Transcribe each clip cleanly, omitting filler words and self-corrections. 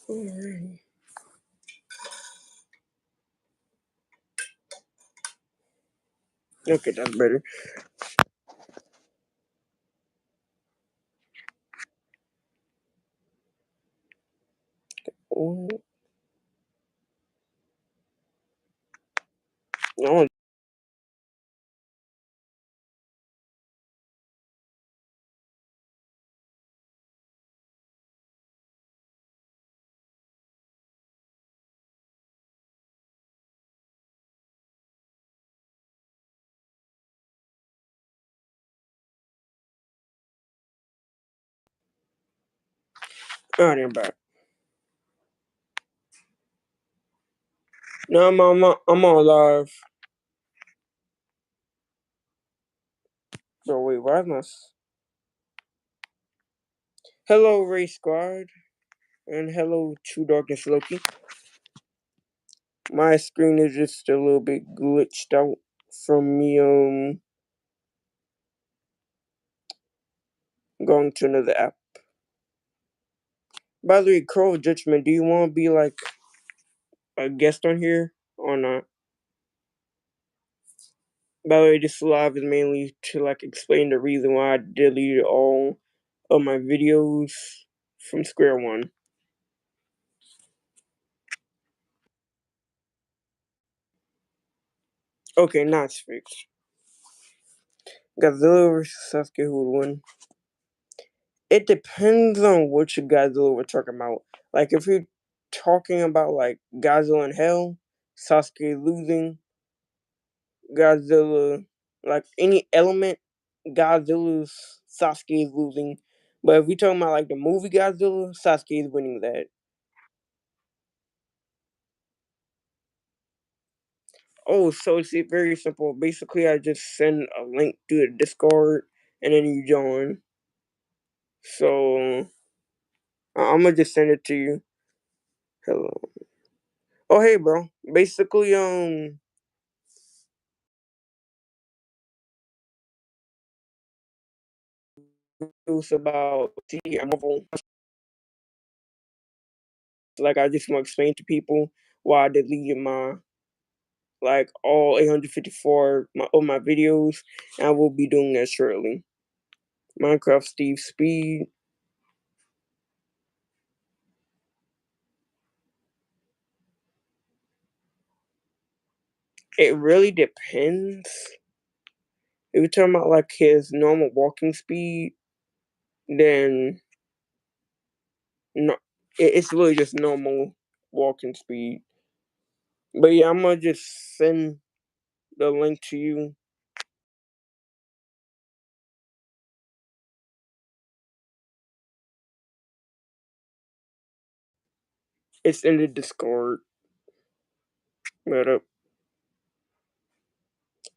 Alrighty. Okay, that's better. Oh, no. Alright, I'm back. No, I'm on live. So wait, why is my... Hello, Ray Squad, and hello, True Darkness Loki. My screen is just a little bit glitched out from me going to another app. By the way, Crow Judgment, do you want to be like a guest on here or not? By the way, this live is mainly to like explain the reason why I deleted all of my videos from square one. Okay, now it's fixed. Godzilla vs. Sasuke, who would win? It depends on which Godzilla we're talking about. Like, if you're talking about, like, Godzilla in Hell, Sasuke losing, Godzilla, like, any element, Godzilla's, Sasuke is losing. But if we're talking about, like, the movie Godzilla, Sasuke is winning that. Oh, so it's very simple. Basically, I just send a link to the Discord, and then you join. So, I'm gonna just send it to you. Hello. Oh, hey, bro. Basically, it was about Marvel. Like, I just want to explain to people why I deleted my, like, all 854 of my videos, and I will be doing that shortly. Minecraft Steve Speed. It really depends. If you're talking about like his normal walking speed, then no, it's really just normal walking speed. But yeah, I'm gonna just send the link to you. It's in the Discord. But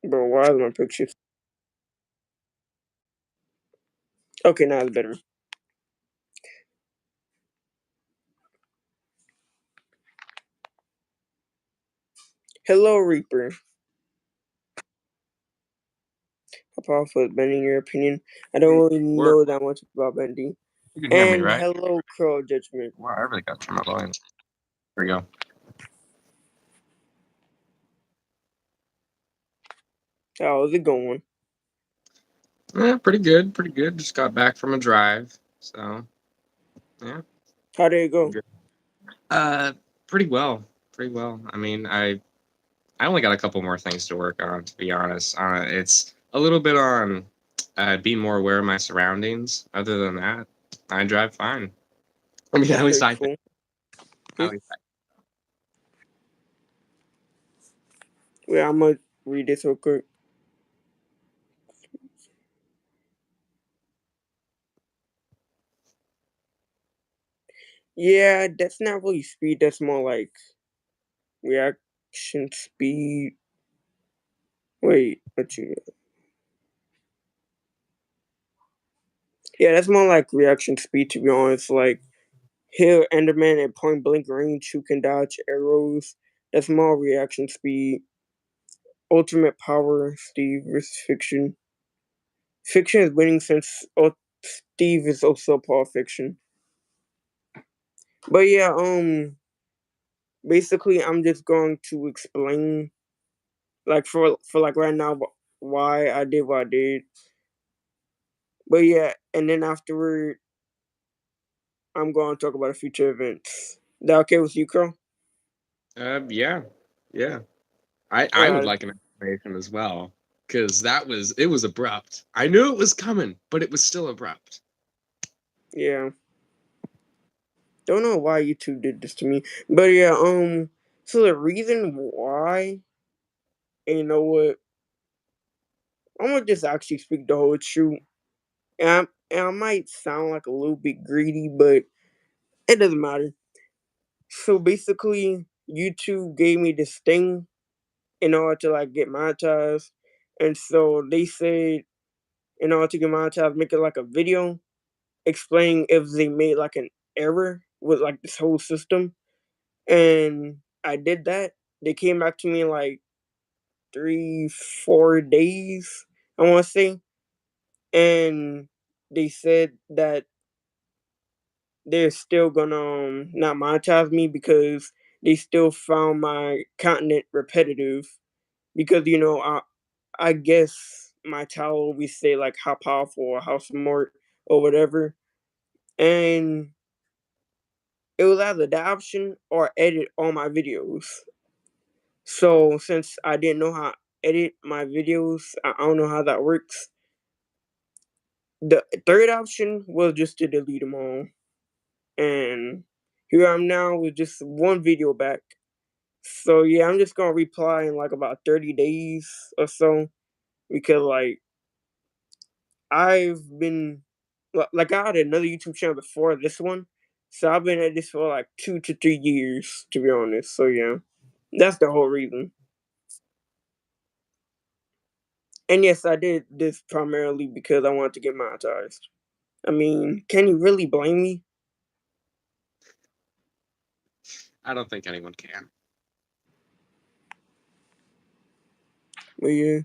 bro, why is my picture? Okay, now it's better. Hello, Reaper. How powerful is Bendy in your opinion? I don't really know that much about Bendy. You can hear me, And right? hello, Crow Judgment. Wow, I really got to turn my volume. Here we go. How's it going? Yeah, pretty good, pretty good. Just got back from a drive, so yeah. How did it go? Good. Pretty well, pretty well. I mean, I only got a couple more things to work on, to be honest. It's a little bit on being more aware of my surroundings. Other than that, I drive fine. I mean, at least Okay, I think. cool. At least Yeah, I'm gonna read this real quick. Yeah, that's not really speed. That's more like reaction speed. Wait, what you? Yeah, that's more like reaction speed. To be honest, like he'll Enderman at point blank range who can dodge arrows. That's more reaction speed. Ultimate power, Steve versus Fiction. Fiction is winning since Steve is also Paul Fiction. But yeah, basically, I'm just going to explain, like for like right now, why I did what I did. But yeah, and then afterward, I'm going to talk about the future events. That okay with you, Carl? Yeah, yeah. I would Uh, like an explanation as well because it was abrupt. I knew it was coming, but it was still abrupt. yeah. Don't know why YouTube did this to me, but yeah. So the reason why, and you know what? I'm gonna just actually speak the whole truth, and I might sound like a little bit greedy, but it doesn't matter. So basically, YouTube gave me this thing in order to like get monetized, and so they said in order to get monetized, make it like a video explaining if they made like an error with like this whole system, and I did that. They came back to me in like 3 4 days, I want to say, and they said that they're still gonna not monetize me because they still found my content repetitive because I guess my title we say like how powerful or how smart or whatever, and it was either the option or edit all my videos. So since I didn't know how to edit my videos, I don't know how that works. The third option was just to delete them all, and here I'm now with just one video back. So yeah, I'm just gonna reply in like about 30 days or so because like I've been like I had another YouTube channel before this one, so I've been at this for like 2 to 3 years to be honest. So yeah, that's the whole reason. And yes, I did this primarily because I wanted to get monetized. I mean, can you really blame me? I don't think anyone can. But yeah,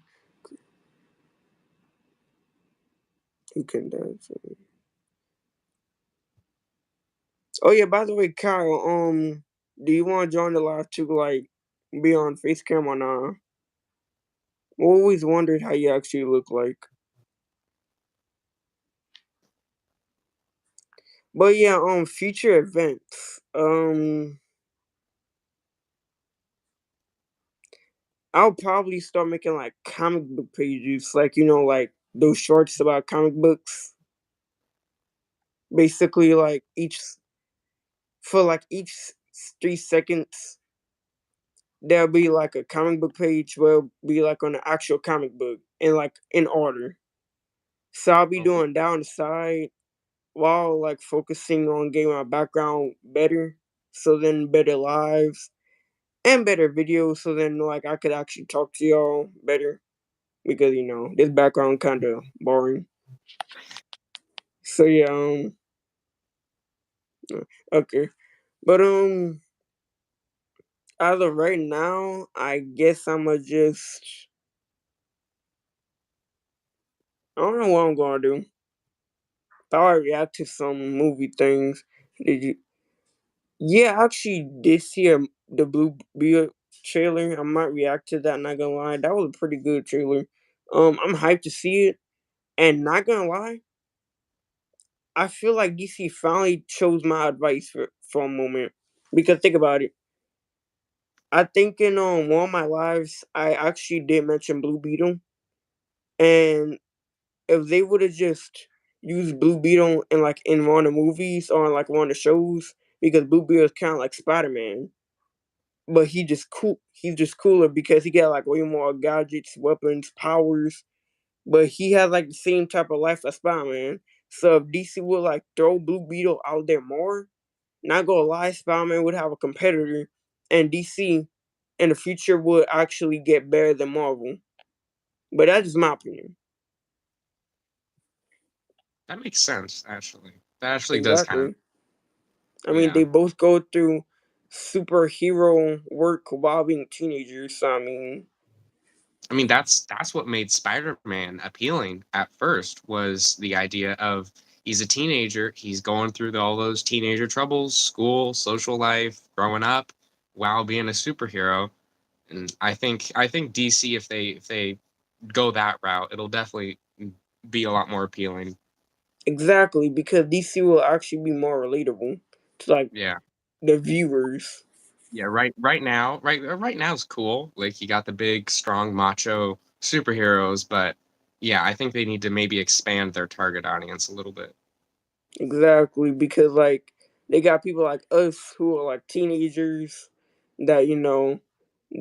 who can dance? Oh yeah, by the way, Kyle, do you want to join the live to like be on face cam or not? I always wondered how you actually look like. But yeah, future events. I'll probably start making like comic book pages, like like those shorts about comic books. Basically, like each 3 seconds, there'll be like a comic book page where it'll be like on the actual comic book and like in order. So I'll be Oh, doing down the side while like focusing on getting my background better. So then better lives and better videos. So then like I could actually talk to y'all better because this background kind of boring. So yeah, okay, but as of right now, I guess I'ma just I don't know what I'm gonna do. Thought I react to some movie things. Did you? Yeah, actually, this year the Blue Beard trailer. I might react to that. Not gonna lie, that was a pretty good trailer. I'm hyped to see it, and not gonna lie, I feel like DC finally chose my advice for a moment. Because think about it. I think in one of my lives, I actually did mention Blue Beetle, and if they would have just used Blue Beetle in like in one of the movies or like one of the shows, because Blue Beetle is kind of like Spider Man, but he just cool. He's just cooler because he got like way more gadgets, weapons, powers. But he has like the same type of life as Spider Man. So if DC would like throw Blue Beetle out there more, not gonna lie, Spider Man would have a competitor, and DC in the future would actually get better than Marvel. But that's just my opinion. that makes sense. Actually, that actually does kind of. Exactly. I mean, Yeah. they both go through superhero work while being teenagers. So I mean, I mean, that's what made Spider-Man appealing at first was the idea of he's a teenager. He's going through all those teenager troubles, school, social life, growing up, while being a superhero. And I think DC, if they go that route, it'll definitely be a lot more appealing. Exactly, because DC will actually be more relatable to like Yeah. the viewers. Yeah, right now is cool. Like you got the big, strong, macho superheroes, but yeah, I think they need to maybe expand their target audience a little bit. Exactly, because like they got people like us who are like teenagers that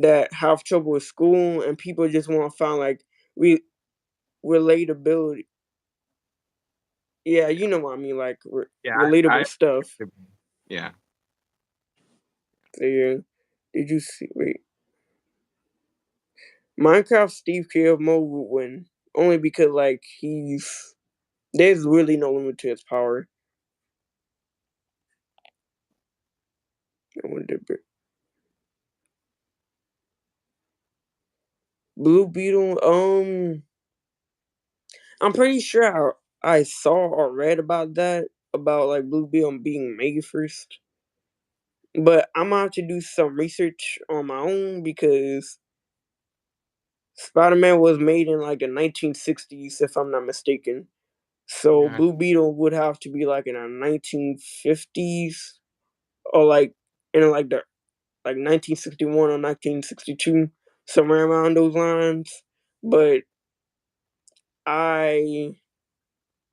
that have trouble with school, and people just want to find like re- relatability. Yeah, you know what I mean, like Yeah, I relatable stuff. yeah. So, yeah, did you see? Wait, Minecraft Steve Kerr mode would win only because like there's really no limit to his power. I wonder, Blue Beetle. I'm pretty sure I saw or read about that about like Blue Beetle being made first, but I'm gonna have to do some research on my own because Spider Man was made in like the 1960s, if I'm not mistaken. So Yeah. Blue Beetle would have to be like in the 1950s or like in like the like 1961 or 1962, somewhere around those lines. But I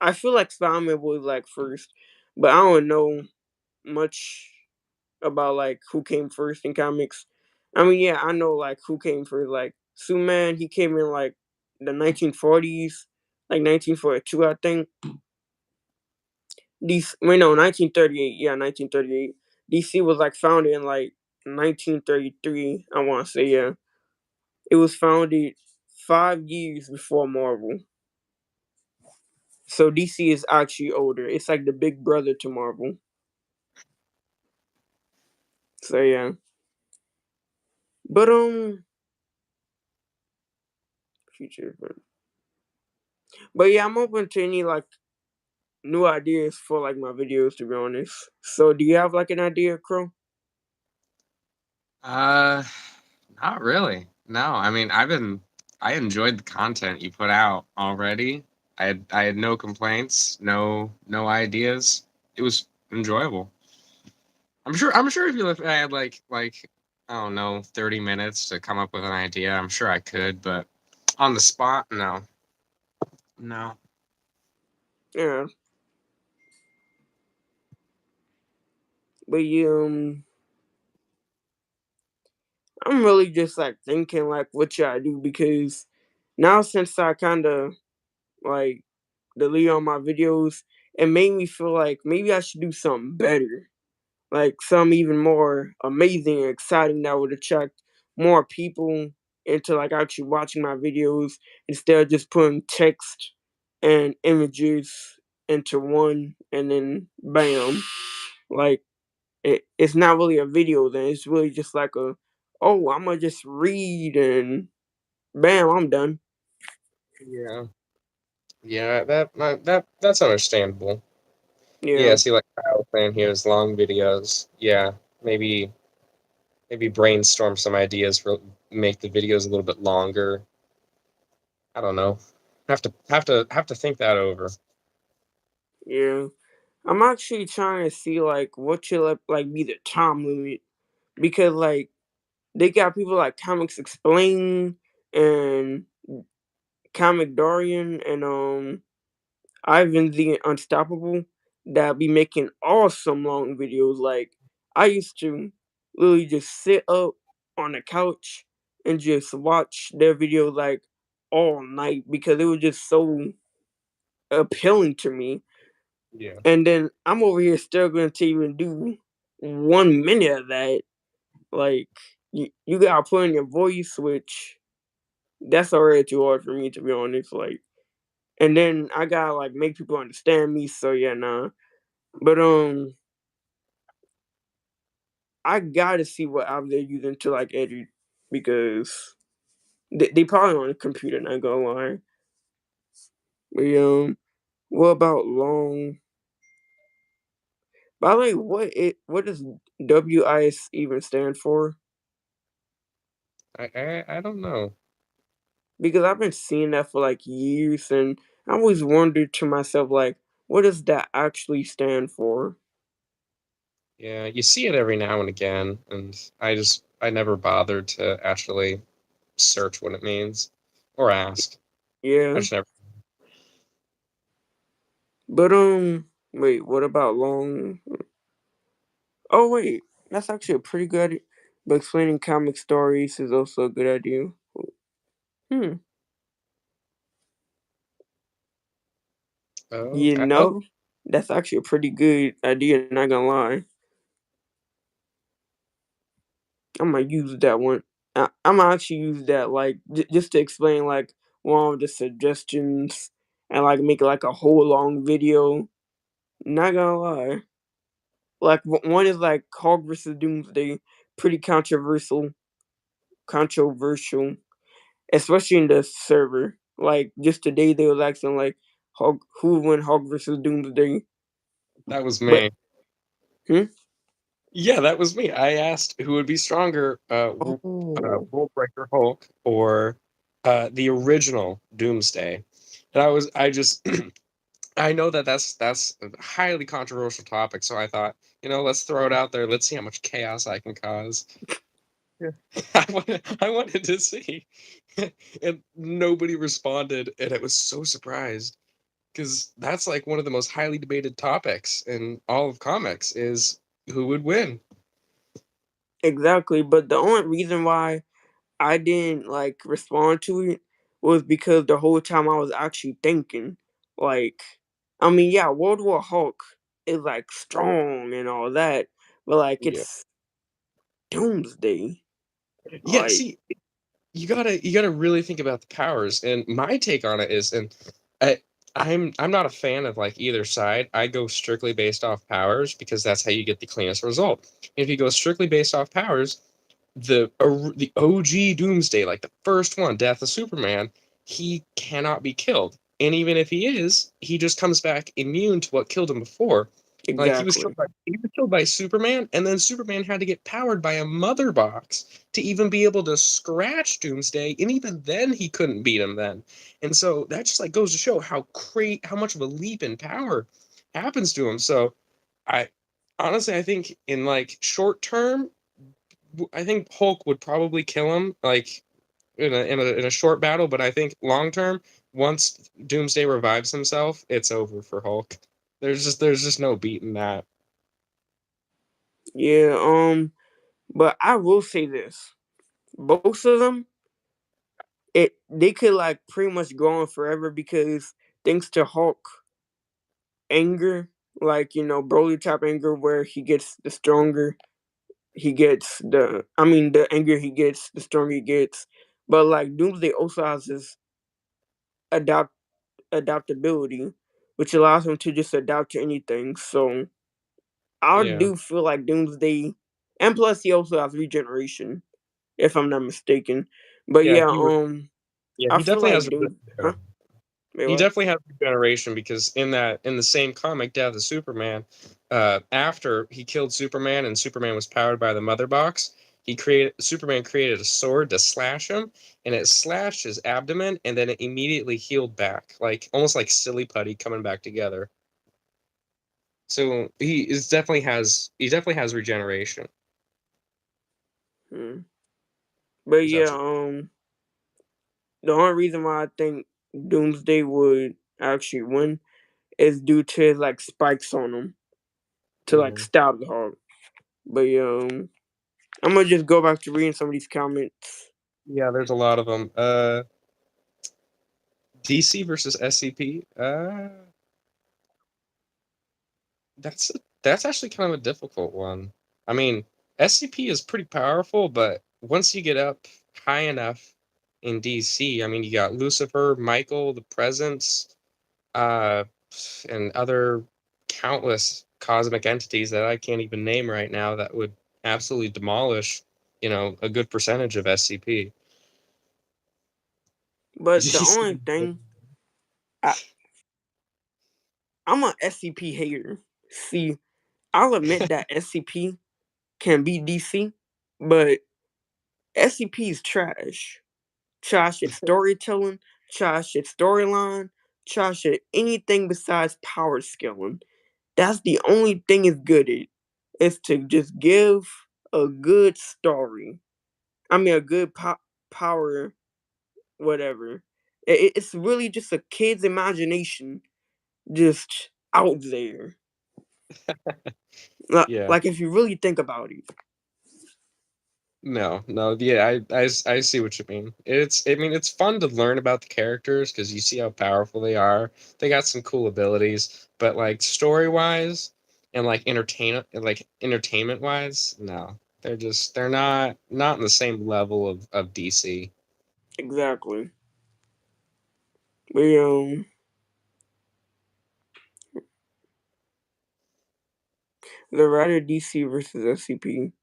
I feel like Spider-Man was like first, but I don't know much about like who came first in comics. I mean, yeah, I know like who came first. Like Superman, he came in like the 1940s, like 1942, I think. Wait, no, 1938. Yeah, 1938. DC was like founded in like 1933. I want to say, yeah, it was founded 5 years before Marvel. So DC is actually older. It's like the big brother to Marvel. So yeah, but future. But yeah, I'm open to any like new ideas for like my videos. To be honest. So do you have like an idea, Crow? Uh, Not really. No, I mean, I enjoyed the content you put out already. I had no complaints, no ideas. It was enjoyable. I'm sure if I had like I don't know, 30 minutes to come up with an idea, I'm sure I could, but on the spot, no. No. Yeah, but yeah, I'm really just like thinking like what should I do because now since I kind of like delete all my videos, it made me feel like maybe I should do something better, like some even more amazing and exciting that would attract more people into like actually watching my videos instead of just putting text and images into one and then bam, like it's not really a video then, it's really just like a, oh, I'm gonna just read and bam, I'm done. Yeah. Yeah, that's understandable. Yeah, Yeah, see like Kyle saying he has long videos. Yeah, maybe maybe brainstorm some ideas for make the videos a little bit longer. I don't know. Have to think that over. yeah, I'm actually trying to see like what should like be the time limit because like they got people like Comics Explain and Comic Dorian and Ivan the Unstoppable that be making awesome long videos. Like I used to literally just sit up on the couch and just watch their videos like all night because it was just so appealing to me. Yeah. And then I'm over here struggling to even do 1 minute of that. Like you gotta put in your voice, which that's already too hard for me to be honest. Like, and then I gotta like make people understand me. So yeah, nah. But I gotta see what app they're using to like edit because they probably on a computer. Not gonna lie. But what about long? By the way, what does WIS even stand for? I don't know. Because I've been seeing that for like years, and I always wondered to myself, like, what does that actually stand for? Yeah, you see it every now and again, and I never bothered to actually search what it means or ask. I Yeah, just never. but wait, what about long? Oh wait, that's actually a pretty good. But explaining comic stories is also a good idea. Hmm. Oh, You oh, know, that's actually a pretty good idea. Not gonna lie, I might use that one. I'm gonna actually use that like just to explain like one of the suggestions and like make like a whole long video. Not gonna lie, like one is like Hog versus Doomsday, pretty controversial, especially in the server. Like just today they was asking like Hog who would win Hog versus Doomsday, that was but me. hmm? Yeah, that was me. I asked who would be stronger, Oh, World Breaker Hulk or the original Doomsday. And I just I know that that's a highly controversial topic, so I thought, let's throw it out there. Let's see how much chaos I can cause. Yeah. I wanted to see, and nobody responded, and I was so surprised because that's like one of the most highly debated topics in all of comics is who would win. exactly. But the only reason why I didn't like respond to it was because the whole time I was actually thinking, like, I mean, yeah, World War Hulk is like strong and all that, but like Yeah. it's Doomsday. Yeah, Like, see, you gotta really think about the powers. And my take on it is, and I I'm not a fan of like either side. I go strictly based off powers because that's how you get the cleanest result. If you go strictly based off powers, the OG Doomsday, like the first one, Death of Superman, he cannot be killed. And even if he is, he just comes back immune to what killed him before. Like exactly, he was killed by Superman, and then Superman had to get powered by a mother box to even be able to scratch Doomsday, and even then he couldn't beat him then. And so that just like goes to show how much of a leap in power happens to him. So I honestly I think in like short term I think Hulk would probably kill him, like in a short battle. But I think long term, once Doomsday revives himself, it's over for Hulk. There's just no beating that. yeah. But I will say this: both of them, they could like pretty much go on forever because thanks to Hulk anger, like Broly type anger, where he gets the stronger he gets, the angrier he gets, the stronger he gets. But like Doomsday also has this adapt adaptability, which allows him to just adapt to anything. So I Yeah, do feel like Doomsday, and plus he also has regeneration, if I'm not mistaken. But yeah, yeah, yeah, I he feel definitely has like huh? Wait, he what? definitely has regeneration because in the same comic, Death of Superman, after he killed Superman and Superman was powered by the Mother Box, he created Superman created a sword to slash him, and it slashed his abdomen, and then it immediately healed back, like almost like silly putty coming back together. So he definitely has regeneration. Hmm. But He's yeah, absolutely the only reason why I think Doomsday would actually win is due to his like spikes on him to like yeah. stab the hog. But yeah, I'm gonna just go back to reading some of these comments. Yeah, there's a lot of them. DC versus SCP. That's actually kind of a difficult one. I mean, SCP is pretty powerful, but once you get up high enough in DC, I mean, you got Lucifer, Michael, the Presence, uh, and other countless cosmic entities that I can't even name right now that would absolutely demolish, a good percentage of SCP. But the only thing, I, I'm a SCP hater. See, I'll admit that SCP can be DC, but SCP is trash. Trash at storytelling, trash at storyline, trash at anything besides power scaling. That's the only thing it's good at. Is to just give a good story. I mean, a good power, whatever. It's really just a kid's imagination just out there. Yeah. Like if you really think about it. No, no, yeah, I see what you mean. I mean, it's fun to learn about the characters because you see how powerful they are. They got some cool abilities, but like story wise and like entertainment wise, no, they're not in the same level of DC. Exactly. But the writer DC versus SCP.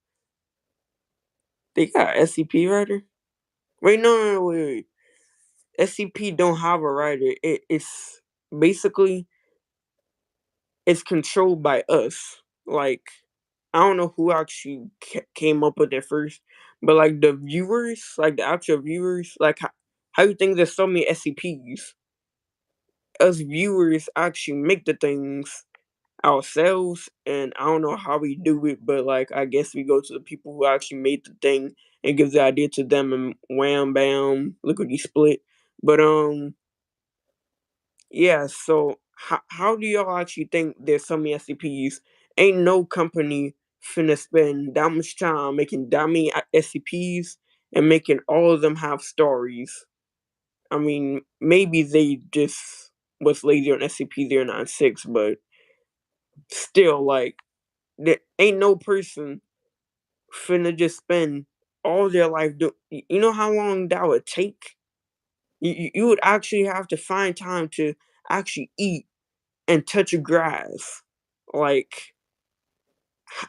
They got SCP writer? Wait, no, wait. SCP don't have a writer. It's basically it's controlled by us. Like I don't know who actually came up with it first, but like the viewers, like the actual viewers, like how you think there's so many SCPs? Us viewers actually make the things ourselves, and I don't know how we do it, but like I guess we go to the people who actually made the thing and gives the idea to them, and wham bam, lickety split. But yeah. So how do y'all actually think there's so many SCPs? Ain't no company finna spend that much time making that many SCPs and making all of them have stories. I mean, maybe they just was lazy on SCP-096, but still, like, there ain't no person finna just spend all their life do. You know how long that would take? You would actually have to find time to actually eat and touch a grass, like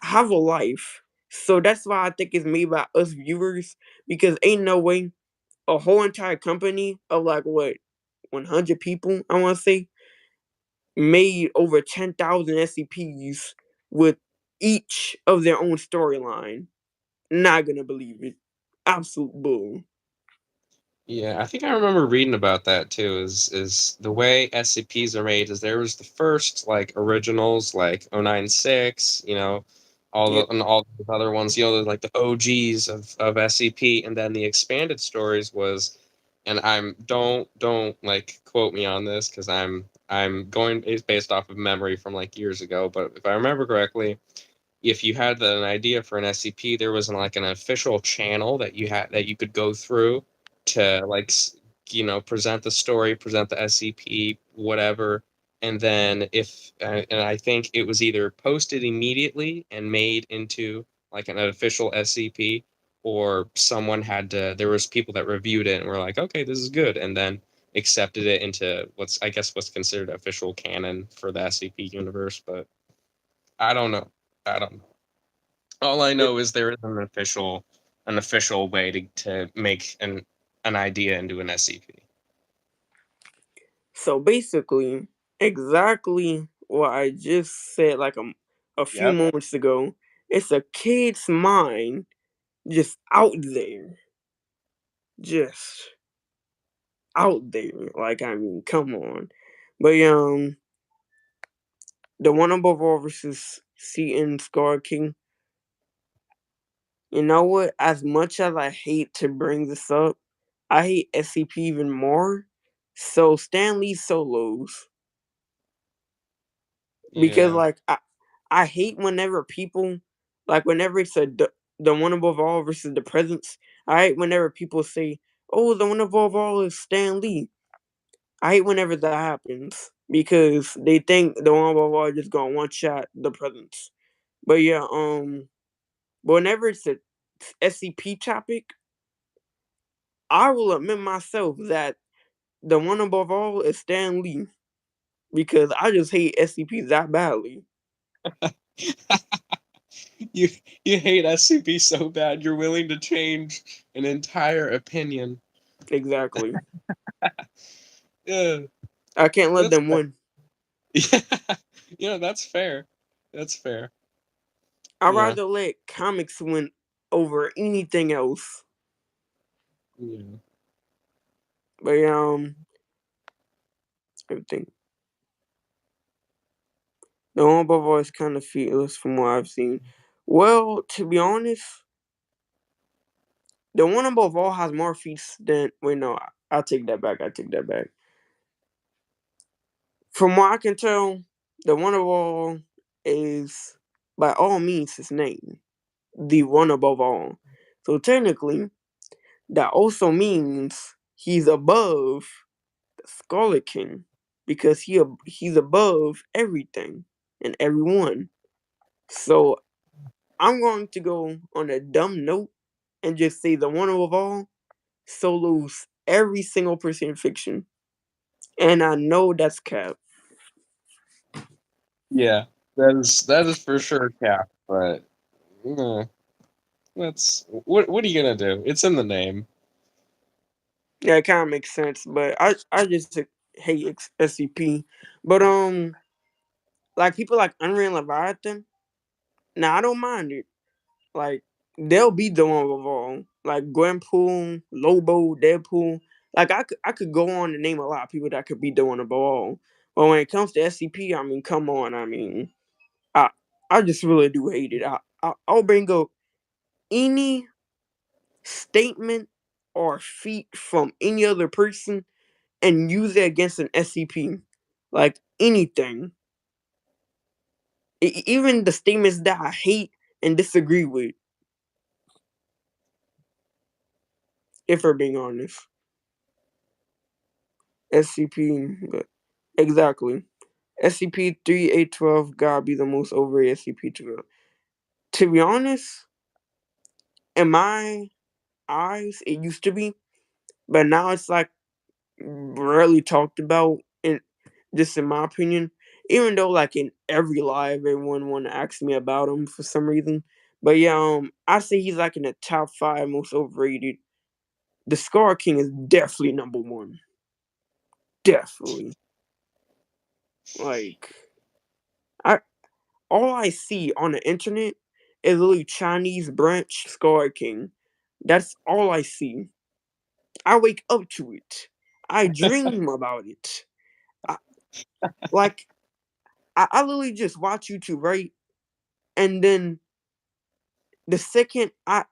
have a life. So that's why I think it's made by us viewers because ain't no way a whole entire company of like what 100 people I want to say made over 10,000 SCPs with each of their own storyline. Not gonna believe it. Absolute bull. Yeah, I think I remember reading about that too. Is the way SCPs are made is there was the first like originals like 096, all Yep. the and all the other ones, like the OGs of SCP, and then the expanded stories was, and I'm don't like quote me on this because I'm going it's based off of memory from like years ago, but if I remember correctly, if you had an idea for an SCP, there was like an official channel that you could go through to like present the story, present the SCP, whatever, and then if and I think it was either posted immediately and made into like an official SCP, or someone had to. There was people that reviewed it and were like, okay, this is good, and then accepted it into what's considered official canon for the SCP universe, but I don't know. I don't know. All I know is there is an official way to make an idea into an SCP. So basically, exactly what I just said like a few Yep. moments ago. It's a kid's mind just out there. Just out there. Like I mean, come on. But the one above all versus Seaton Scar King. You know what? As much as I hate to bring this up, I hate SCP even more. So Stanley solos because Yeah. like I hate whenever people like whenever it's the one above all versus the presence. I hate whenever people say, "Oh, the one above all is Stan Lee." I hate whenever that happens because they think the one above all just gonna one shot the presence. But yeah, but whenever it's a SCP topic, I will admit myself that the one above all is Stan Lee because I just hate SCP that badly. you you hate SCP so bad you're willing to change an entire opinion. Exactly. Yeah, I can't let that's them fair. win. Yeah, that's fair. That's fair. I'd Yeah. rather let comics win over anything else. Yeah. But everything. The one above all is kind of fearless from what I've seen. Well, to be honest, the one above all has more feats than. Wait, no, I'll take that back. I take that back. From what I can tell, the one above all is by all means his name, the one above all. So technically, that also means he's above the Scarlet King because he's above everything and everyone. So I'm going to go on a dumb note and just say the one of all solos every single person in fiction. And I know that's cap. Yeah. That is for sure cap, but yeah, that's what are you gonna do? It's in the name. Yeah, it kind of makes sense, but I just hate SCP. But like people like Unreal Leviathan. Now I don't mind it. Like they'll be the one of all. Like Gwenpool, Lobo, Deadpool. Like I could go on and name a lot of people that could be the one of all. But when it comes to SCP, I mean, come on. I mean, I I just really do hate it. I'll bring up any statement or feat from any other person and use it against an SCP. Like anything. Even the statements that I hate and disagree with, if we're being honest. SCP, but exactly. SCP-3812 gotta be the most overrated SCP-12. To be honest, in my eyes, it used to be, but now it's like rarely talked about. In just in my opinion, even though like in every live, everyone want to ask me about him for some reason. But yeah, I say he's like in the top five most overrated. The Scar King is definitely number one. Definitely. Like I all I see on the internet is literally Chinese branch Scar King. That's all I see. I wake up to it. I dream about it. I, like I literally just watch YouTube, right? And then the second I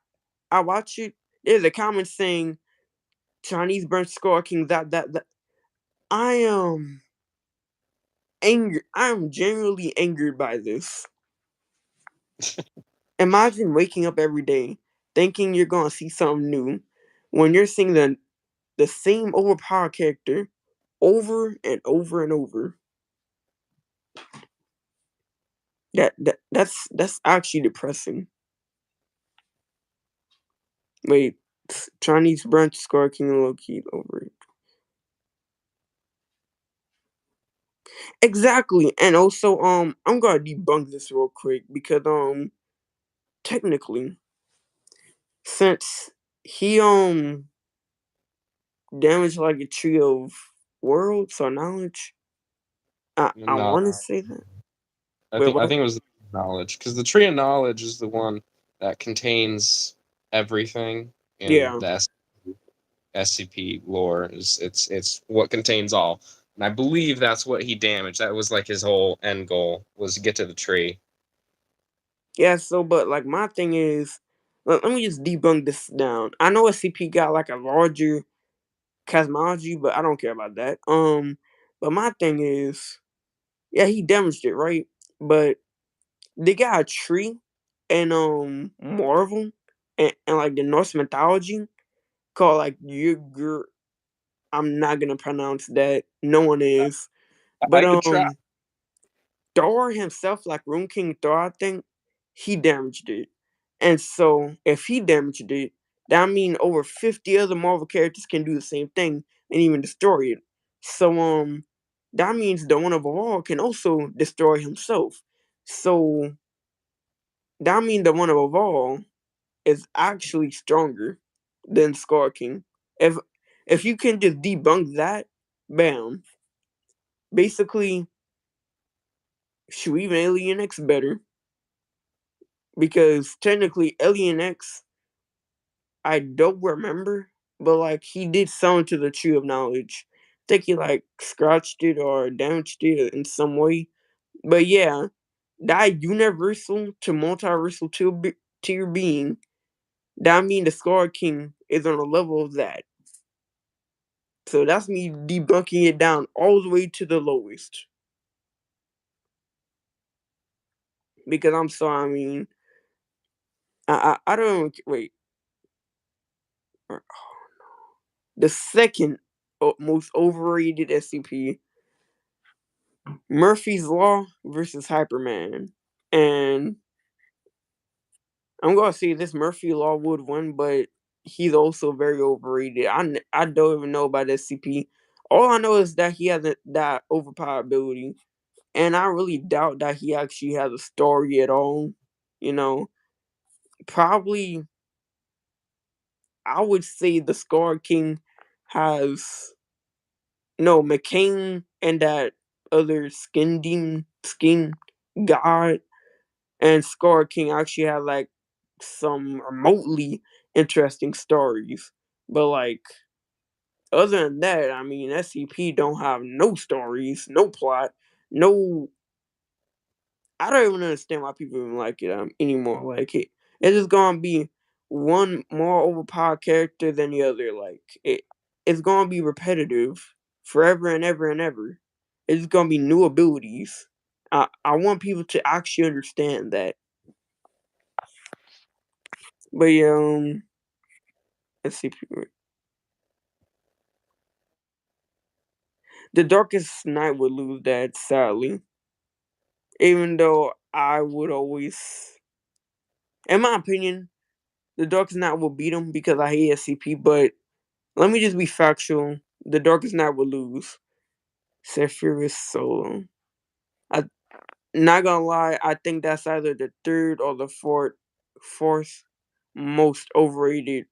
watch it, there's a comment saying Chinese branch Scar King. That I am angry. I am genuinely angered by this. Imagine waking up every day thinking you're gonna see something new when you're seeing the same overpowered character over and over and over. That's actually depressing. Wait, Chinese branch scar king low key over it. Exactly, and also I'm gonna debunk this real quick because technically since he damaged like a tree of worlds or knowledge, I No, want to say that. I Wait, think I what? think it was the knowledge because the tree of knowledge is the one that contains everything in Yeah. the SCP lore. Is it's what contains all, and I believe that's what he damaged. That was like his whole end goal was to get to the tree. Yeah, so but like my thing is, let me just debunk this down. I know SCP got like a larger cosmology, but I don't care about that. But my thing is, yeah, he damaged it, right? But they got a tree and Marvel and like the Norse mythology called like Ygr. I'm not gonna pronounce that. No one is. But I could try. Thor himself, like Rune King Thor, I think, he damaged it. And so if he damaged it, that means over 50 other Marvel characters can do the same thing and even destroy it. So that means the one of all can also destroy himself. So that means the one of all is actually stronger than Scar King. If if you can just debunk that, bam. Basically, shoot, even Alien X better. because technically Alien X, I don't remember, but like he did sound to the tree of knowledge. I think he like scratched it or damaged it in some way. But yeah, that universal to multiversal tier being, that mean the Scar King is on a level of that. So that's me debunking it down all the way to the lowest. Because I'm sorry, I mean, I don't wait. The second most overrated SCP, Murphy's Law versus Hyperman, and I'm gonna say this Murphy Law would win, but he's also very overrated. I don't even know about SCP. All I know is that he has that overpower ability, and I really doubt that he actually has a story at all. You know, probably I would say the Scar King has no McCain and that other skin god and Scar King actually had like some remotely interesting stories. But like other than that, I mean SCP don't have no stories, no plot, no I don't even understand why people even like it anymore. Like it's just gonna be one more overpowered character than the other. Like it's gonna be repetitive forever and ever and ever. It's gonna be new abilities. I want people to actually understand that. But yeah, let's see. The Darkest Night would lose that sadly. Even though I would always, in my opinion, the Darkest Night will beat him because I hate SCP. But let me just be factual. The Darkest Night will lose. Sephiroth Solo. I not gonna lie, I think that's either the third or the fourth most overrated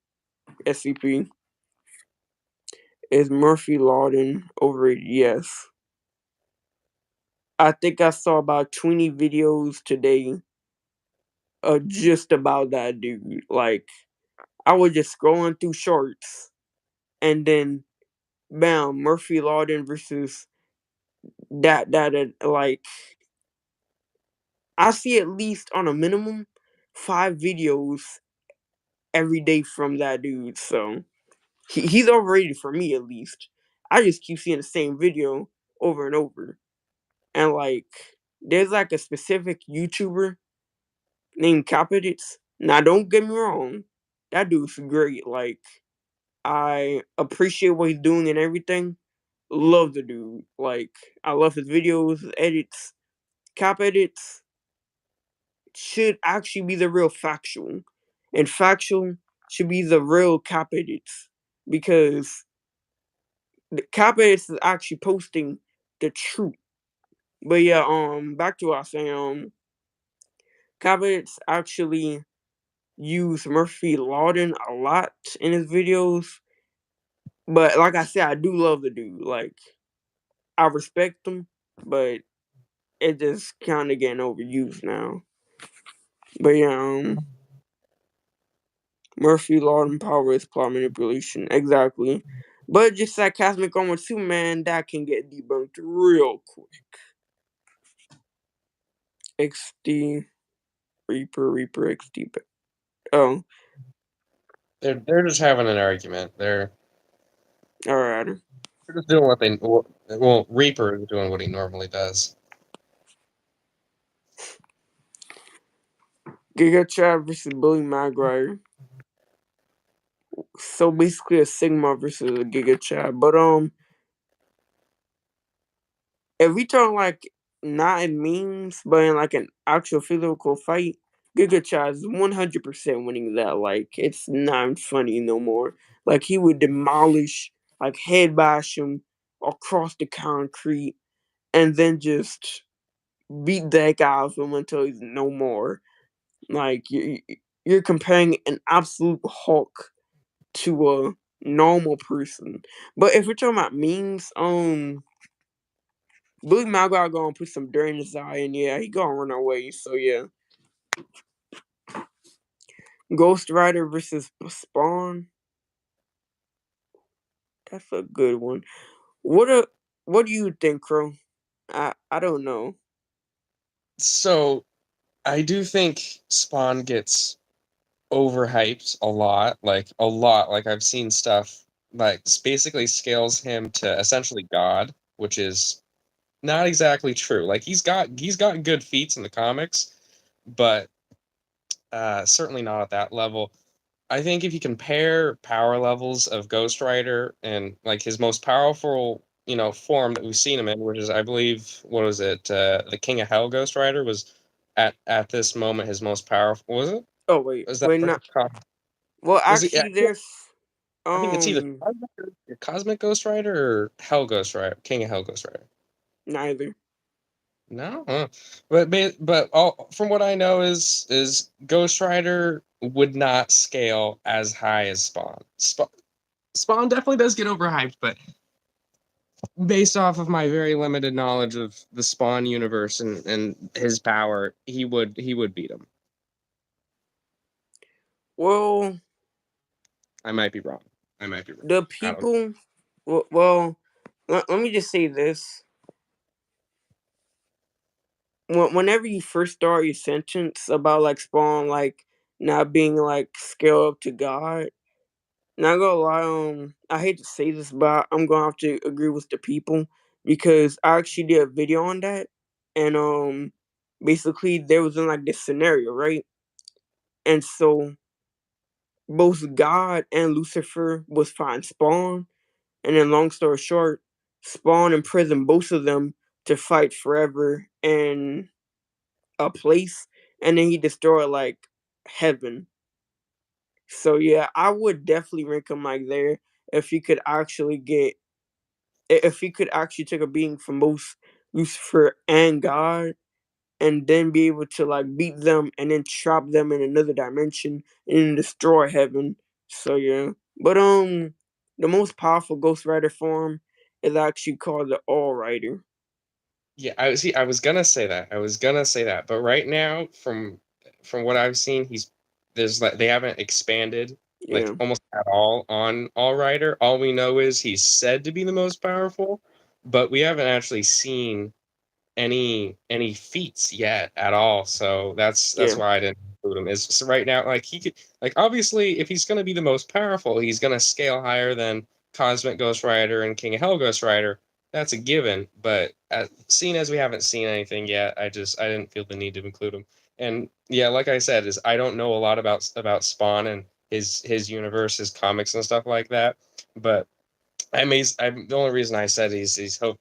SCP. Is Murphy Lawden overrated? Yes. I think I saw about 20 videos today just about that dude. Like I was just scrolling through shorts and then bam, Murphy Lawden versus like I see at least on a minimum 5 videos every day from that dude. So he's overrated for me at least. I just keep seeing the same video over and over. And like there's like a specific YouTuber named Capedits. Now don't get me wrong, that dude's great. Like I appreciate what he's doing and everything. Love the dude. Like I love his videos, his edits. Cap edits should actually be the real factual, and factual should be the real cap edits because the cap edits is actually posting the truth. But yeah, back to what I was saying. Cap edits actually use Murphy Lawden a lot in his videos. But like I said, I do love the dude. Like I respect him, but it just kind of getting overused now. But yeah, Murphy Law and Power is plot manipulation. Exactly. But just sarcastic on with Superman, that can get debunked real quick. XD Reaper XD. Oh, They're just having an argument. alright. They're just doing what they well. Reaper is doing what he normally does. Giga Chad versus Billy Maguire. So basically a Sigma versus a Giga Chad. But if we talk like not in memes, but in like an actual physical fight, Giga Chad is 100% winning that. Like it's not funny no more. Like he would demolish, like head bash him across the concrete, and then just beat the heck out of him until he's no more. Like you're comparing an absolute Hulk to a normal person. But if we're talking about memes, Billy Maguire gonna put some dirt in his eye, and yeah, he gonna run away. So yeah, Ghost Rider versus Spawn. That's a good one. What a what do you think, Crow? I don't know. So I do think Spawn gets overhyped a lot, like a lot. Like I've seen stuff like basically scales him to essentially God, which is not exactly true. Like he's got good feats in the comics, but certainly not at that level. I think if you compare power levels of Ghost Rider and like his most powerful, form that we've seen him in, which is I believe what was it, the King of Hell Ghost Rider was at this moment his most powerful. Was it? Oh wait, Was that wait, not well. was it? Yeah, Actually, there's I think it's either um Cosmic Ghost Rider or Hell Ghost Rider, King of Hell Ghost Rider. neither. No, huh. But all from what I know is Ghost Rider would not scale as high as Spawn. Spawn definitely does get overhyped, but based off of my very limited knowledge of the Spawn universe and his power, he would beat him. Well, I might be wrong. I might be wrong. the I don't know. people. Well, let me just say this. Whenever you first start your sentence about like Spawn, like not being like scaled up to God, not gonna lie, I hate to say this, but I'm gonna have to agree with the people because I actually did a video on that, and basically there was in like this scenario, right? And so both God and Lucifer was fighting Spawn, and then long story short, Spawn imprisoned both of them to fight forever in a place, and then he destroyed like heaven. So yeah, I would definitely rank him like there if he could actually get if he could actually take a being from both Lucifer and God, and then be able to like beat them and then trap them in another dimension and then destroy heaven. So yeah. But the most powerful Ghost Rider form is actually called the All Rider. Yeah, I was gonna say that. I was gonna say that. But right now, from what I've seen, there's like they haven't expanded like Yeah. almost at all on All Rider. All we know is he's said to be the most powerful, but we haven't actually seen any feats yet at all. So that's Yeah. why I didn't include him. Is so right now, like he could, like obviously if he's gonna be the most powerful, he's gonna scale higher than Cosmic Ghost Rider and King of Hell Ghost Rider. That's a given. But seeing as we haven't seen anything yet, I didn't feel the need to include him. And yeah, like I said, is I don't know a lot about Spawn and his universe, his comics and stuff like that. But the only reason I said he's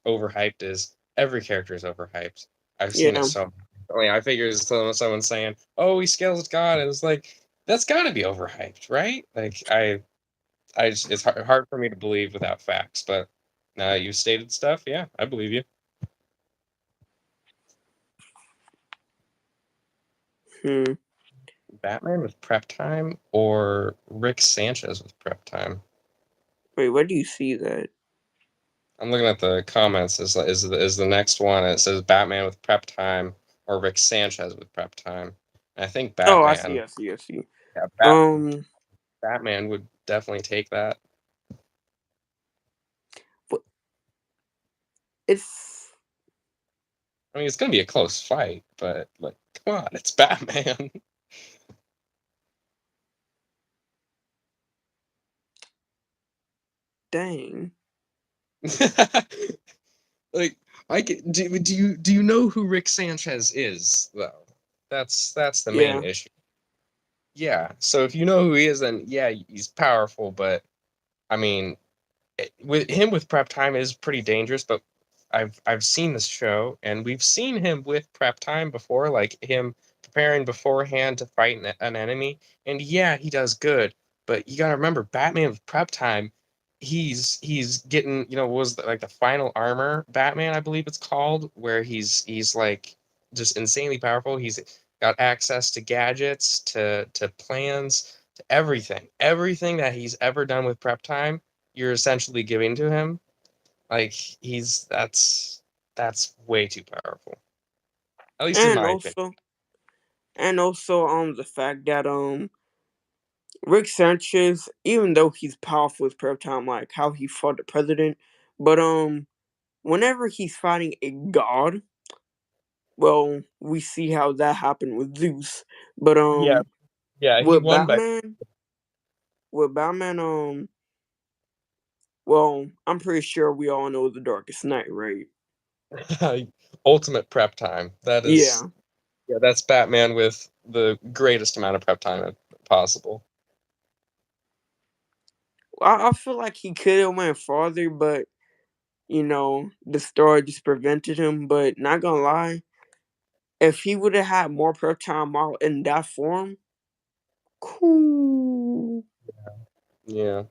overhyped is every character is overhyped. I've seen it Yeah. so. I mean, I figure it's someone saying, "Oh, he scales with God," and it's like that's got to be overhyped, right? Like it's hard for me to believe without facts. But now you stated stuff, yeah, I believe you. Hmm. Batman with prep time or Rick Sanchez with prep time. Wait, where do you see that? I'm looking at the comments. Is the next one? It says Batman with prep time or Rick Sanchez with prep time. And I think Oh, I see, Batman. I see, I see. Yeah, Um, Batman would definitely take that. but it's I mean, it's gonna be a close fight, but like, come on, it's Batman. dang. Like, do you know who Rick Sanchez is though? That's the main Yeah, issue. Yeah. So if you know who he is, then yeah, he's powerful. But I mean, with him with prep time is pretty dangerous, but I've seen this show and we've seen him with prep time before, like him preparing beforehand to fight an enemy. And yeah, he does good, but you got to remember Batman with prep time, he's getting, what was like the final armor Batman, I believe it's called, where he's like just insanely powerful. He's got access to gadgets, to plans, to everything that he's ever done with prep time you're essentially giving to him, like he's that's way too powerful. At least in and my opinion. also, and also, the fact that Rick Sanchez, even though he's powerful with prep time, like how he fought the president, but whenever he's fighting a god, well, we see how that happened with Zeus. But Yeah, yeah, he with won by Batman, with Batman, well, I'm pretty sure we all know the Darkest Knight, right? ultimate prep time. That is, Yeah, yeah, that's Batman with the greatest amount of prep time possible. I feel like he could have went farther, but the story just prevented him. But not gonna lie, if he would have had more prep time while in that form, cool. Yeah,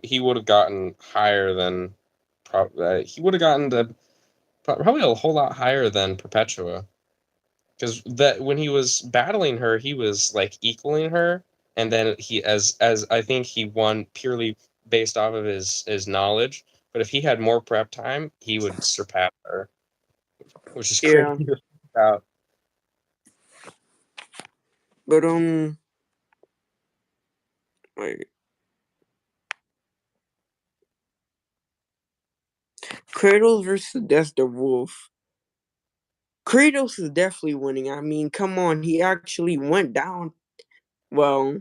he would have gotten higher than he would have gotten to probably a whole lot higher than Perpetua, because that when he was battling her, he was like equaling her, and then he as I think he won purely based off of his knowledge. But if he had more prep time, he would surpass her, which is crazy Yeah, to think about. but like Kratos versus Dexter Wolf. Kratos is definitely winning. I mean, come on, he actually went down. Well,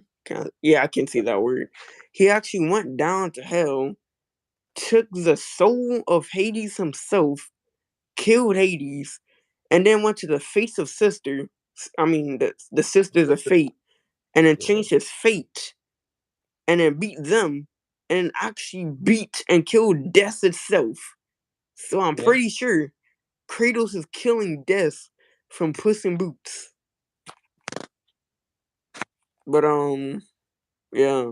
yeah, I can see that word. He actually went down to hell, took the soul of Hades himself, killed Hades, and then went to the face of sister. I mean, the sisters of fate, and then Yeah, changed his fate, and then beat them, and actually beat and killed death itself. So I'm yeah. pretty sure Kratos is killing death from Puss in Boots. But yeah,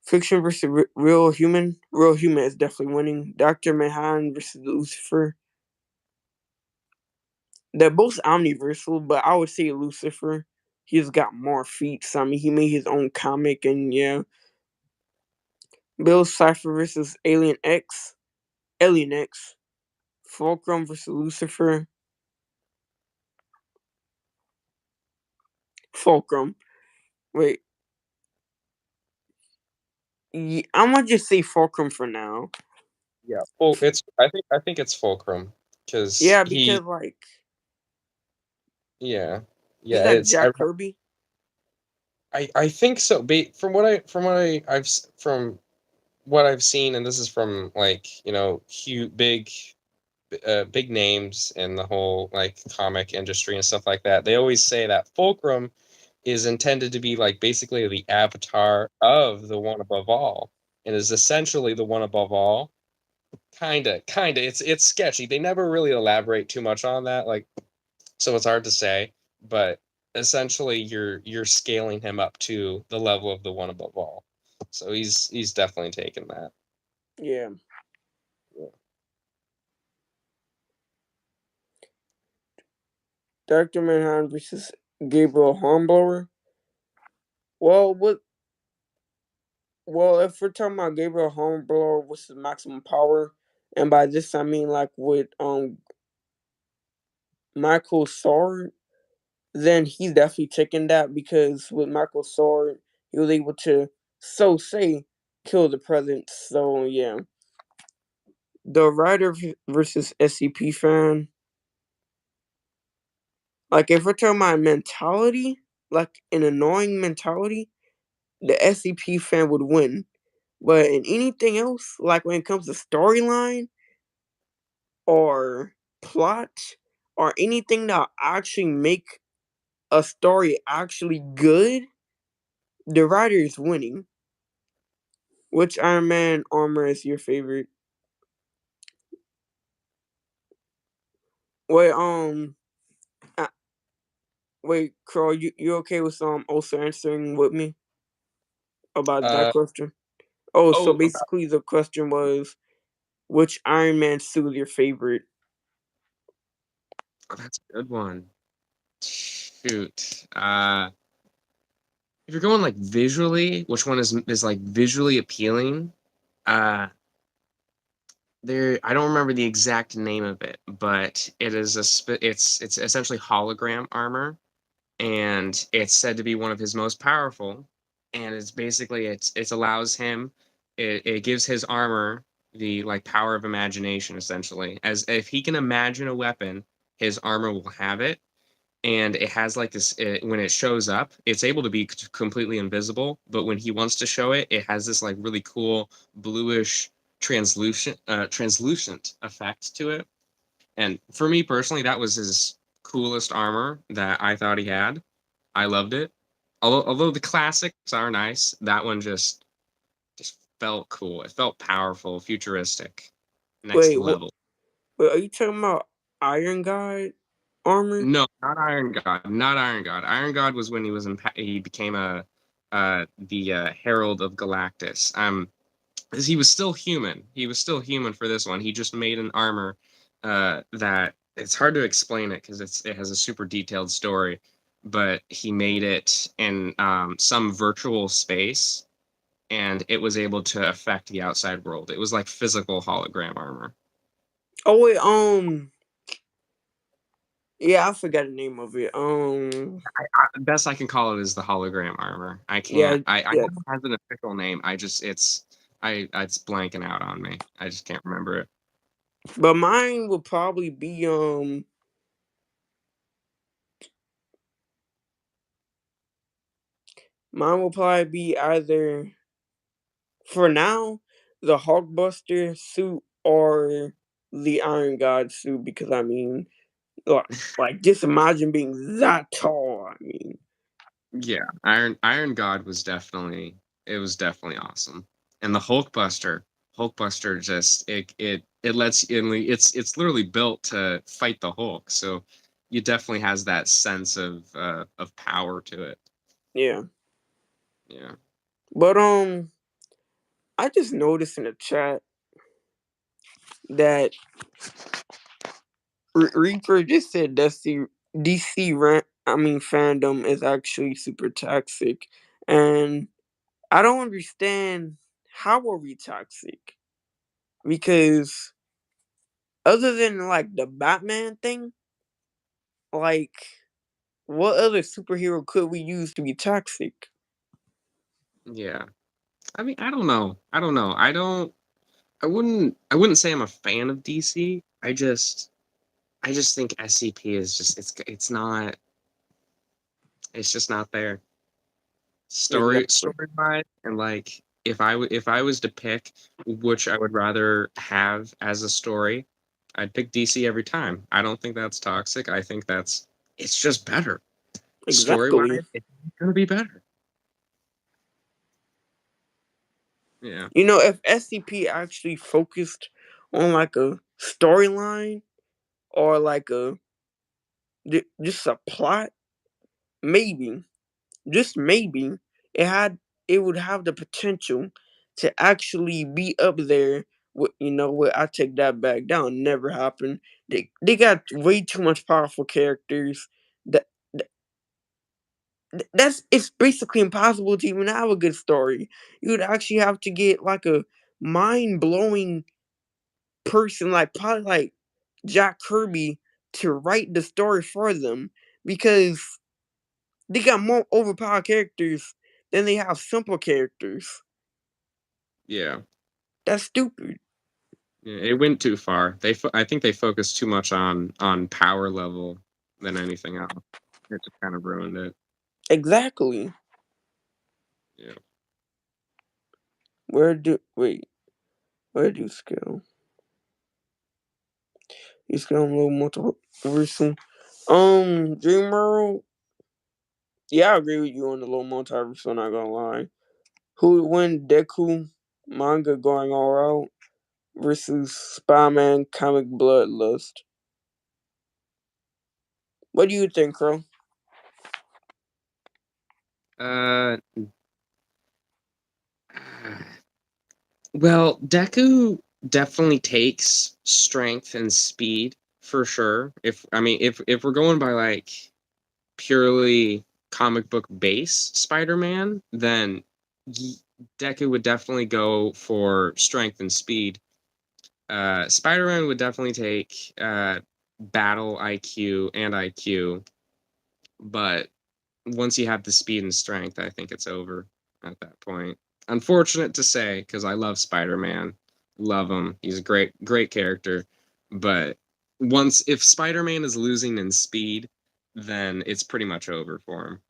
fiction versus real human. Real human is definitely winning. Doctor Manhattan versus Lucifer. They're both omniversal, but I would say Lucifer. He's got more feats. I mean, he made his own comic, and yeah. Bill Cipher versus Alien X. Alien X. Fulcrum versus Lucifer. Fulcrum. Wait. Yeah, I'm gonna just say Fulcrum for now. Yeah. Well, it's I think it's Fulcrum because Yeah, he because like yeah he's yeah like it's Jack Kirby. I think so. From what I've seen, and this is from like huge big names in the whole like comic industry and stuff like that. They always say that Fulcrum is intended to be like basically the avatar of the one above all, and is essentially the one above all. Kinda. It's sketchy. They never really elaborate too much on that, like so it's hard to say. But essentially, you're scaling him up to the level of the one above all. So he's definitely taken that. Yeah. Yeah. Dr. Manhattan versus Gabriel Hornblower. Well, what? Well, if we're talking about Gabriel Hornblower with his maximum power, and by this I mean like with Michael Sword, then he's definitely taking that because with Michael Sword, he was able to so say kill the president. So yeah, the writer versus SCP fan. Like if we're talking about mentality, like an annoying mentality, the SCP fan would win. But in anything else, like when it comes to storyline or plot or anything that actually make a story actually good, the writer is winning. Which Iron Man armor is your favorite? Wait, uh, wait, Crow, you okay with also answering with me about that Uh question? Oh, so oh, basically the question was which Iron Man suit is your favorite? that's a good one. Shoot. If you're going like visually, which one is like visually appealing? Uh, there I don't remember the exact name of it, but it is it's essentially hologram armor. and it's said to be one of his most powerful. And it's basically it allows him, it gives his armor the like power of imagination, essentially. As if he can imagine a weapon, his armor will have it. And it has like this when it shows up, it's able to be completely invisible, but when he wants to show it, it has this like really cool bluish translucent effect to it. And for me personally, that was his coolest armor that I thought he had. I loved it. Although the classics are nice, that one just felt cool. It felt powerful, futuristic, next Wait, what? level. Wait, are you talking about Iron God armor? No, not Iron God, not Iron God. Iron God was when he was he became a the Herald of Galactus. 'Cause he was still human. He was still human for this one. He just made an armor that it's hard to explain it because it has a super detailed story, but he made it in some virtual space, and it was able to affect the outside world. It was like physical hologram armor. Oh wait, yeah, I forgot the name of it. Best I can call it is the hologram armor. I Yeah, can't. I yeah, know it has an official name. I just it's blanking out on me. I just can't remember it. but mine will probably be mine will probably be either for now the Hulkbuster suit or the Iron God suit because I mean, like, just imagine being that tall. I mean, Yeah, Iron God was definitely, it was definitely awesome. And the Hulkbuster just it lets in, it's literally built to fight the Hulk. So it definitely has that sense of power to it. yeah. Yeah. But I just noticed in the chat that Reaper just said DC I mean fandom is actually super toxic, and I don't understand how are we toxic because other than like the Batman thing, like what other superhero could we use to be toxic? Yeah. I mean, I don't know. I don't know. I wouldn't say I'm a fan of DC. I just think SCP is just it's not, it's just not there. Exactly, Story wise, and like if I was to pick which I would rather have as a story, I'd pick DC every time. I don't think that's toxic. I think it's just better. Story exactly. wise, it's gonna be better. Yeah. You know, if SCP actually focused on like a storyline or like just a plot, maybe, just maybe, it had it would have the potential to actually be up there. With, you know what? I take that back. That'll never happen. They got way too much powerful characters. That, that's it's basically impossible to even have a good story. You would actually have to get like a mind blowing person, like probably like Jack Kirby, to write the story for them because they got more overpowered characters than they have simple characters. Yeah. That's stupid. Yeah, it went too far. I think they focused too much on power level than anything else. It just kind of ruined it. Exactly. Yeah. Where do wait? Where do you scale? You scale a little multiversal. Dream World. Yeah, I agree with you on the little multiversal. Not gonna lie. Who would win? Deku manga going all out versus Spider-Man comic Bloodlust. What do you think, Crow? Uh, well, Deku definitely takes strength and speed for sure. If I mean, if we're going by like purely comic book base Spider-Man, then y- Deku would definitely go for strength and speed. Spider-Man would definitely take battle IQ and IQ, but once you have the speed and strength, I think it's over at that point. Unfortunate to say, because I love Spider-Man, love him. He's a great character, but once if Spider-Man is losing in speed, then it's pretty much over for him.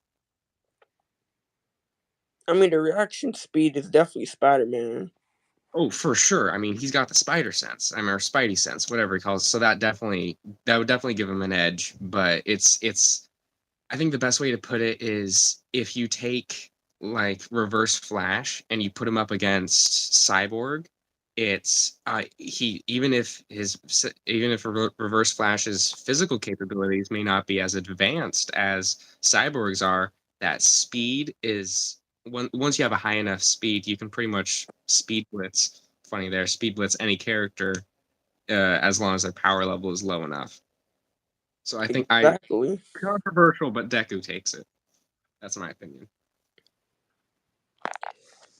I mean, the reaction speed is definitely Spider-Man. Oh, for sure. I mean, he's got the spider sense. I mean, or Spidey sense, whatever he calls it. So that would definitely give him an edge. But it's I think the best way to put it is if you take like Reverse Flash and you put him up against Cyborg, it's he even if Reverse Flash's physical capabilities may not be as advanced as Cyborg's are, that speed is once you have a high enough speed, you can pretty much speed blitz. Funny there, speed blitz any character as long as their power level is low enough. So I think I Exactly. controversial, but Deku takes it. That's my opinion.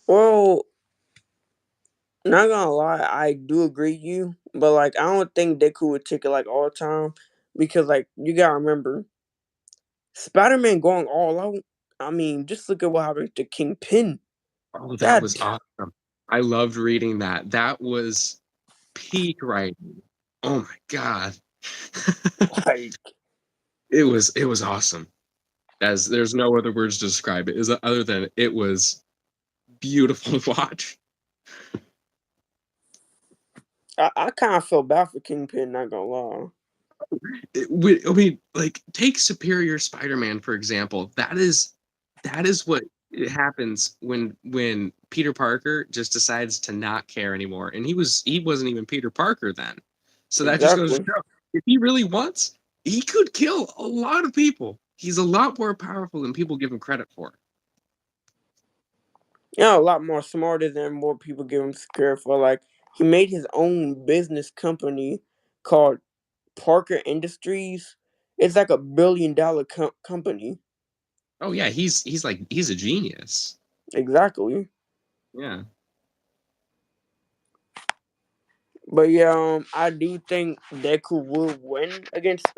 Well, not gonna lie, I do agree with you, but like I don't think Deku would take it like all the time because like you gotta remember Spider-Man going all out. I mean, just look at what happened to Kingpin. Oh, that was That awesome. I loved reading that. That was peak writing. Oh my god. like It was awesome. As there's no other words to describe it is other than it was beautiful to watch. I kind of feel bad for Kingpin. Not gonna lie. I mean, like take Superior Spider-Man for example. That is what it happens when Peter Parker just decides to not care anymore, and he wasn't even Peter Parker then. So that just goes to Exactly. show if he really wants, he could kill a lot of people. He's a lot more powerful than people give him credit for. Yeah, a lot more smarter than more people give him credit for. Like he made his own business company called Parker Industries. It's like $1 billion company. Oh yeah, he's a genius. Exactly. Yeah. But yeah, I do think Deku will win against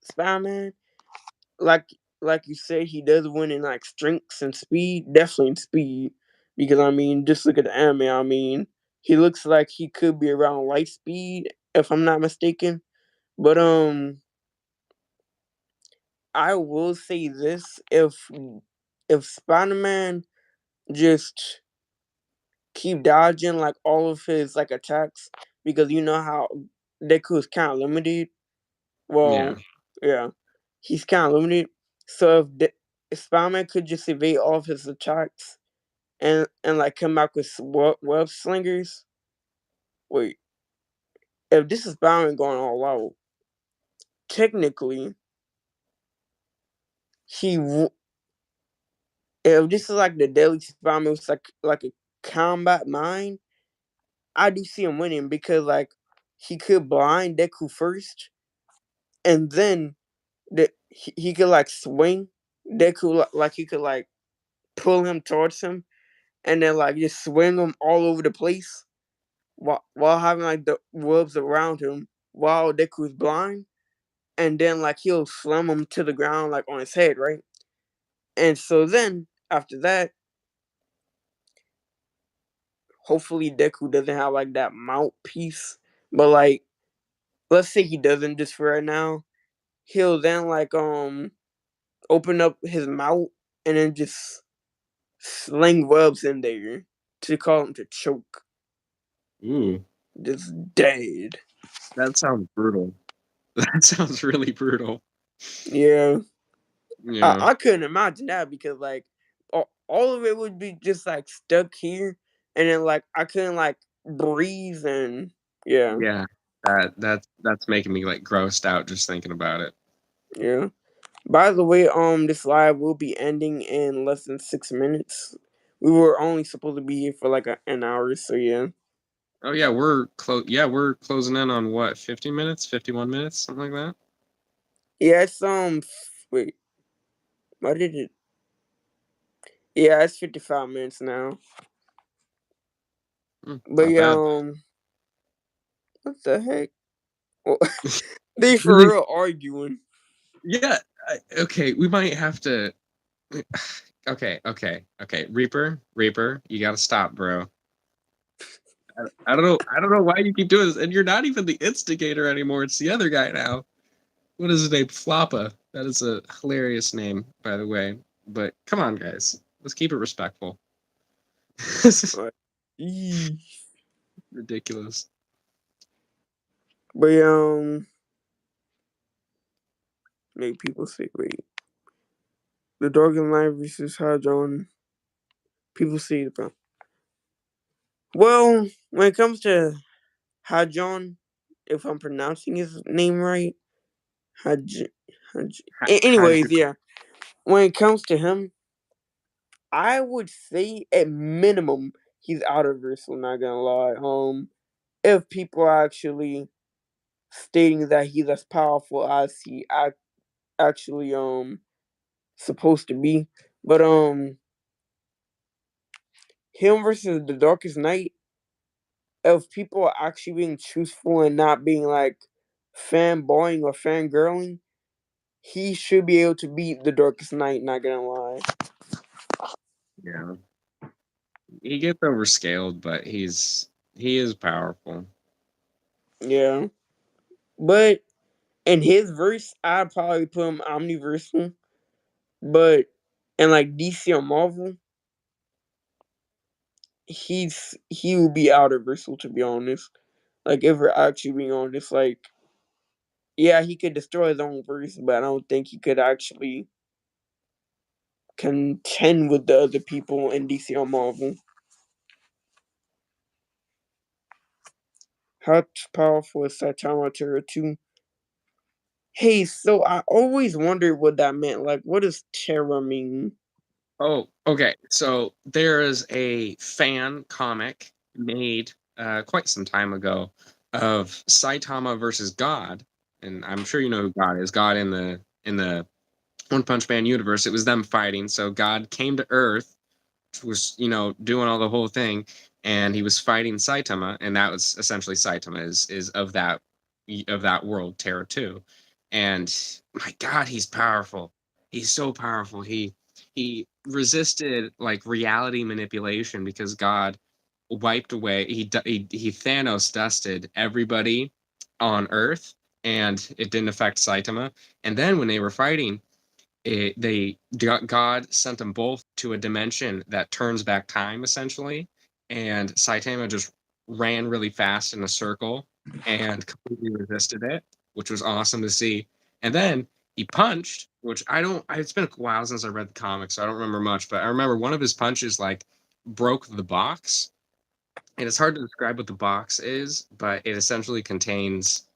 Spider-Man. Like like you said, he does win in like strengths and speed, definitely in speed. Because I mean, just look at the anime. I mean, he looks like he could be around light speed, if I'm not mistaken. But I will say this: if Spider Man just keep dodging like all of his like attacks, because you know how Deku is kind of limited. Well, Yeah. yeah, he's kind of limited. So if Spider Man could just evade all of his attacks and like come back with web slingers, wait, if this is Spider Man going all out, technically he if this is like the Deadly Spider-Man was like a combat mine, I do see him winning because like he could blind Deku first, and then he could like swing Deku like he could like pull him towards him, and then like just swing him all over the place while having like the webs around him while Deku's blind, and then like he'll slam him to the ground like on his head, right? And so then after that, hopefully Deku doesn't have like that mouthpiece. But like, let's say he doesn't just for right now. He'll then like open up his mouth and then just sling webs in there to call him to choke. Ooh, Just dead. that sounds brutal. That sounds really brutal. Yeah. Yeah. I couldn't imagine that because like all of it would be just like stuck here and then like I couldn't like breathe and yeah, Yeah. That's making me like grossed out just thinking about it. yeah. By the way, this live will be ending in less than 6 minutes. We were only supposed to be here for like an hour, so yeah. Oh yeah, we're closing in on what, 50 minutes, 51 minutes, something like that. Yeah, it's wait, what did it? Yeah, it's 55 minutes now. But Not yeah, bad. what the heck? Well, they for real arguing. Yeah, okay, we might have to. Okay. Reaper, you gotta stop, bro. I don't know. I don't know why you keep doing this, and you're not even the instigator anymore. It's the other guy now. What is his name? Floppa. That is a hilarious name, by the way. But come on, guys, let's keep it respectful. This is But, eee. ridiculous. But make people say, wait, the Dark and Light versus Hadron. People say it, bro. Well, when it comes to Hadron, if I'm pronouncing his name right, Haj, How anyways, yeah. When it comes to him, I would say at minimum he's out of Versal. Not gonna lie. If people are actually stating that he's as powerful as he actually supposed to be, but him versus the Darkest Knight, if people are actually being truthful and not being like fanboying or fangirling, he should be able to beat the Darkest Knight. Not gonna lie. Yeah, he gets overscaled, but he is powerful. Yeah, but in his verse, I'd probably put him omniversal. But in like DC or Marvel, he will be out of Versal, to be honest. Like if we're actually being honest, like yeah, he could destroy his own verse, but I don't think he could actually contend with the other people in DC or Marvel. How powerful is Saitama Terra 2? Hey, so I always wondered what that meant. Like, what does Terra mean? Oh, okay. So there is a fan comic made quite some time ago of Saitama versus God, and I'm sure you know who God is. God in the One Punch Man universe, it was them fighting. So God came to Earth, was doing all the whole thing, and he was fighting Saitama, and that was essentially Saitama is of that world, Terra 2. And my God, he's powerful. He's so powerful. He resisted like reality manipulation because God wiped away. He Thanos dusted everybody on Earth, and it didn't affect Saitama. And then when they were fighting, God sent them both to a dimension that turns back time essentially, and Saitama just ran really fast in a circle and completely resisted it, which was awesome to see. And then he punched, which I don't. It's been a while since I read the comics, so I don't remember much. But I remember one of his punches like broke the box, and it's hard to describe what the box is, but it essentially contains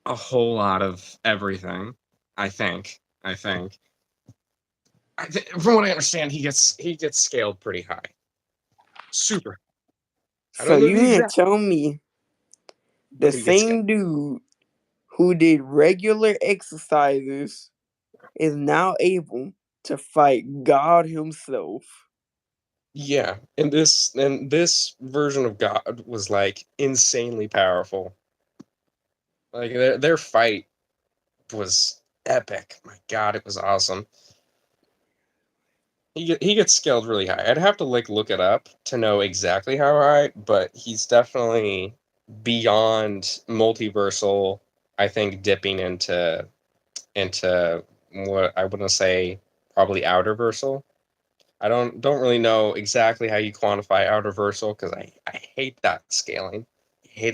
a whole lot of everything. I think. From what I understand, he gets scaled pretty high, super. I So don't know you the mean to exact, tell me the but he gets scaled. same dude who did regular exercises is now able to fight God himself? Yeah, and this version of God was like insanely powerful. Like their fight was epic. My God, it was awesome. He gets scaled really high. I'd have to like look it up to know exactly how high, but he's definitely beyond multiversal. I think dipping into what I wouldn't say probably outer versal. I don't really know exactly how you quantify outer versal because I hate that scaling.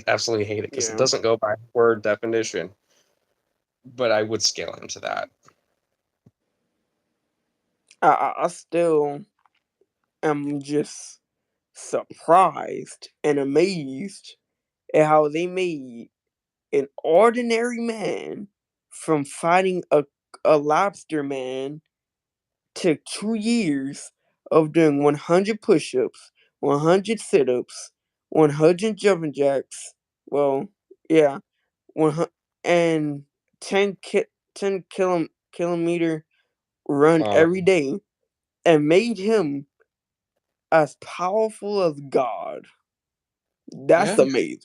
Absolutely hate it because it Yeah, doesn't go by word definition. But I would scale him to that. I still am just surprised and amazed at how they made an ordinary man from fighting a lobster man took 2 years of doing 100 push-ups, 100 sit-ups, 100 jumping jacks. Well, yeah, 100 and 10 kilometer run every Um, day, and made him as powerful as God. That's yeah, amazing.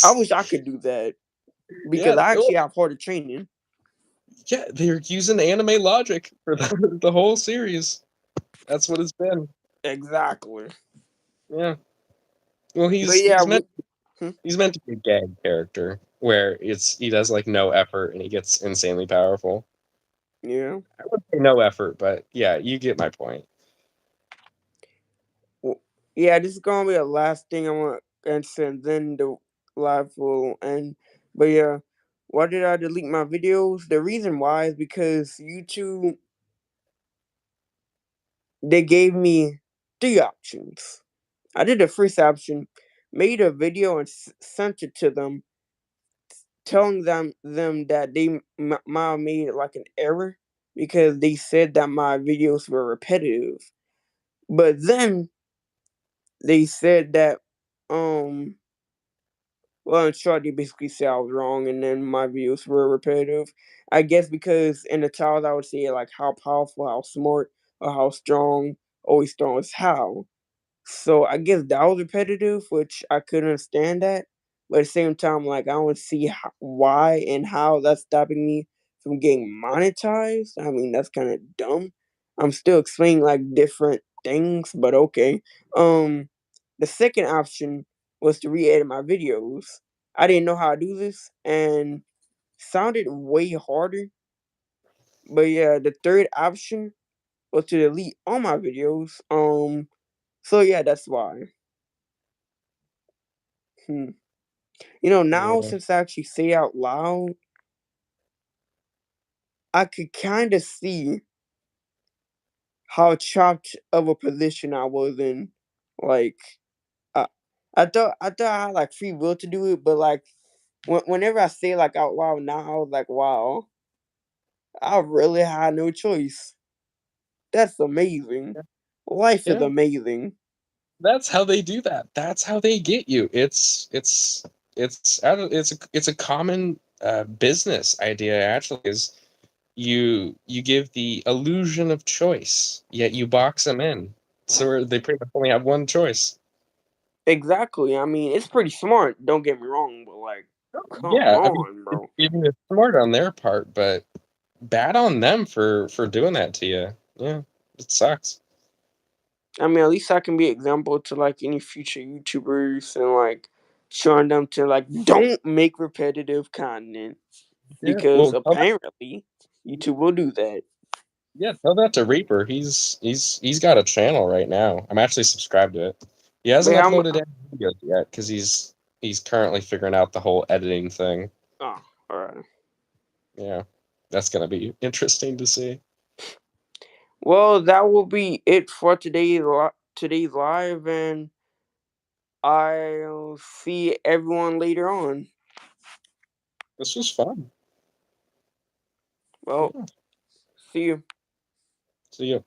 I it's wish I could do that because yeah. I Well, actually have harder training. Yeah, they're using anime logic for the whole series. That's what it's been. Exactly. Yeah. Well, But yeah, hmm, he's meant to be a gag character where he does like no effort and he gets insanely powerful. yeah. I would say no effort, but yeah, you get my point. Well, yeah, this is gonna be the last thing I want to answer, and then the live will end. But yeah, why did I delete my videos? The reason why is because YouTube, they gave me three options. I did the first option, made a video and sent it to them, telling them that they might have made like an error because they said that my videos were repetitive. But then they said that um well, in short, they basically said I was wrong, and then my videos were repetitive. I guess because in the child, I would say like how powerful, how smart, or how strong. Always strong as how. So I guess that was repetitive, which I couldn't understand that. But at the same time, like I don't see why and how that's stopping me from getting monetized. I mean, that's kind of dumb. I'm still explaining like different things, but okay. Um, the second option was to re-edit my videos. I didn't know how to do this, and sounded way harder. But yeah, the third option was to delete all my videos. So yeah, that's why. Hmm. Now Yeah. since I actually say out loud, I could kind of see how chopped of a position I was in. Like, I, I thought I had like free will to do it, but like, whenever I say like out loud now, I was like, wow, I really had no choice. That's amazing. Life is Yeah. amazing. That's how they do that. That's how they get you. It's a common business idea actually is you give the illusion of choice, yet you box them in. So they pretty much only have one choice. Exactly. I mean, it's pretty smart. Don't get me wrong, but like, come Yeah, I mean, on, bro. it's smart on their part, but bad on them for doing that to you. Yeah, it sucks. I mean, at least I can be example to like any future YouTubers and like showing them to like don't make repetitive content Yeah, because well, apparently YouTube will do that. tell that to Reaper. He's got a channel right now. I'm actually subscribed to it. He But hasn't yeah, uploaded any videos yet because he's currently figuring out the whole editing thing. oh, all right. Yeah, that's gonna be interesting to see. Well, that will be it for today's live, and I'll see everyone later on. This was fun. Well, Yeah. see you. See you.